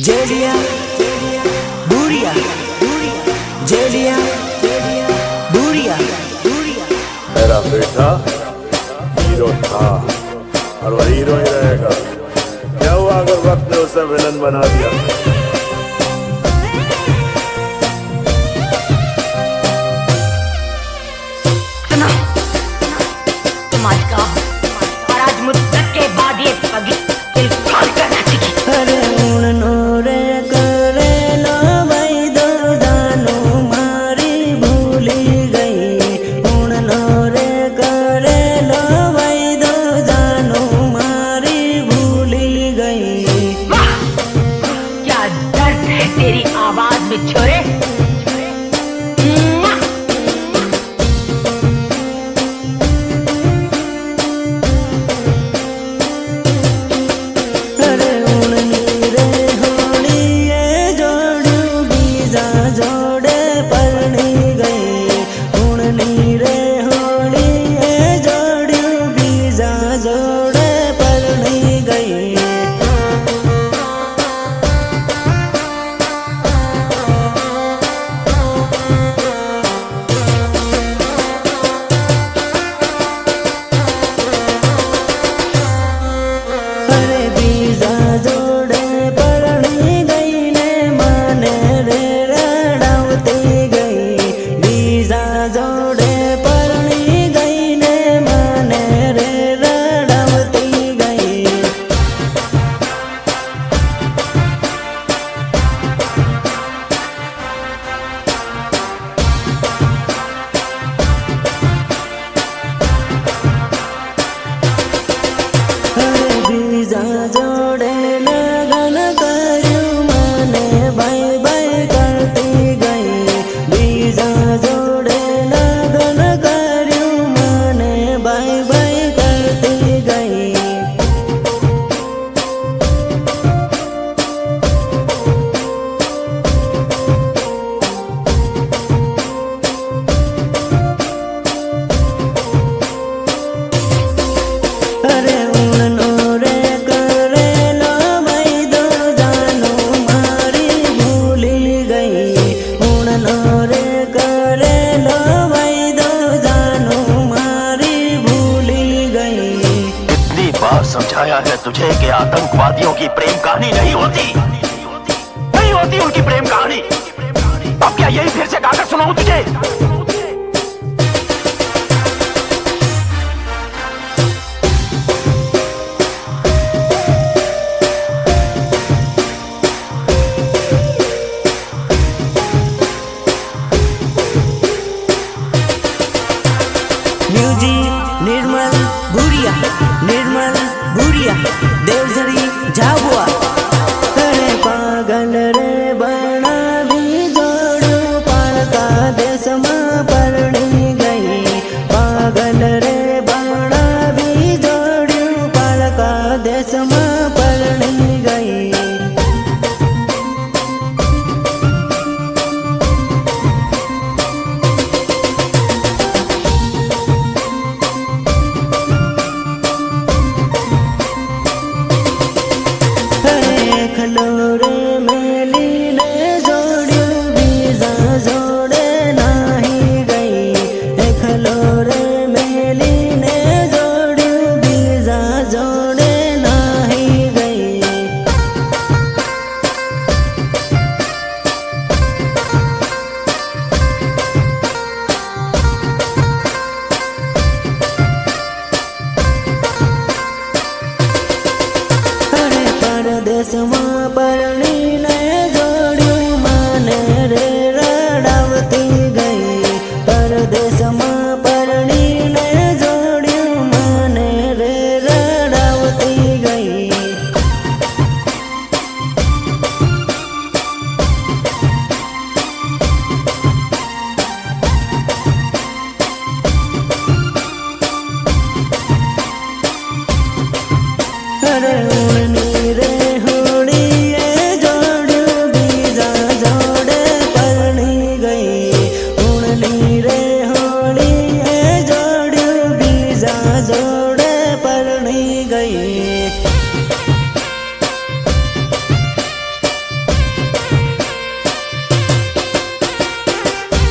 जेलिया बुरिया जेलिया बुरिया मेरा बेटा हीरो था और वह हीरो ही रहेगा। क्या हुआ अगर वक्त ने उसे विलन बना दिया? सुनो, तुम आज का और आज मुद्दत के बाद ये पगी दिल खोल कर नाचेगी। अरे उड़नो रे करे लो वही दो जानो मारी भूली गई। उड़नो रे करे लो वही दो जानो मारी भूली गई। वाह! क्या दर्द है तेरी आवाज में छोरे। अरे उड़नी रे होली ये जोड़ू बीजा जोड़े परनी गई। उड़नी रे होली ये जोड़ू बीजा जोड़े परनी गई। अरे बीजा जोड़े परनी गई ने माने रे रड़ावती गई। बीजा जोड़े परनी गई ने माने रे रड़ावती गई। अरे बीजा जोड़े लगन करू माने बाई बाई करती गई। बीजा जोड़े लगन करू माने बाई बाई करती गई। अरे उड़नो रे करे लो वही दो जानो मारी भूली गई। उड़नो रे करे लो वही दो जानो मारी भूली गई। कितनी बार समझाया है तुझे कि आतंकवादियों की प्रेम कहानी नहीं होती, नहीं होती उनकी प्रेम कहानी। अब क्या यही फिर से गाकर सुनाऊं तुझे? म्यूजिक निर्मल भूरिया देवझरी झाबुआ। अरे पागल रे बना भी जोड़ू पालका देश में परनी गई। पागल रे बना भी जोड़ू पालका देश में परनी गई। अरे खलोरे मेली ने जोड़ू बीजा जोड़े नाही गई। खलोरे मेली ने जोड़ू बीजा जोड़े नाही गई। अरे परदेश में परनी ने जोड़ू माने रे रड़ावती गई। परदेश में परनी ने जोड़ू माने रे रड़ावती गई। अरे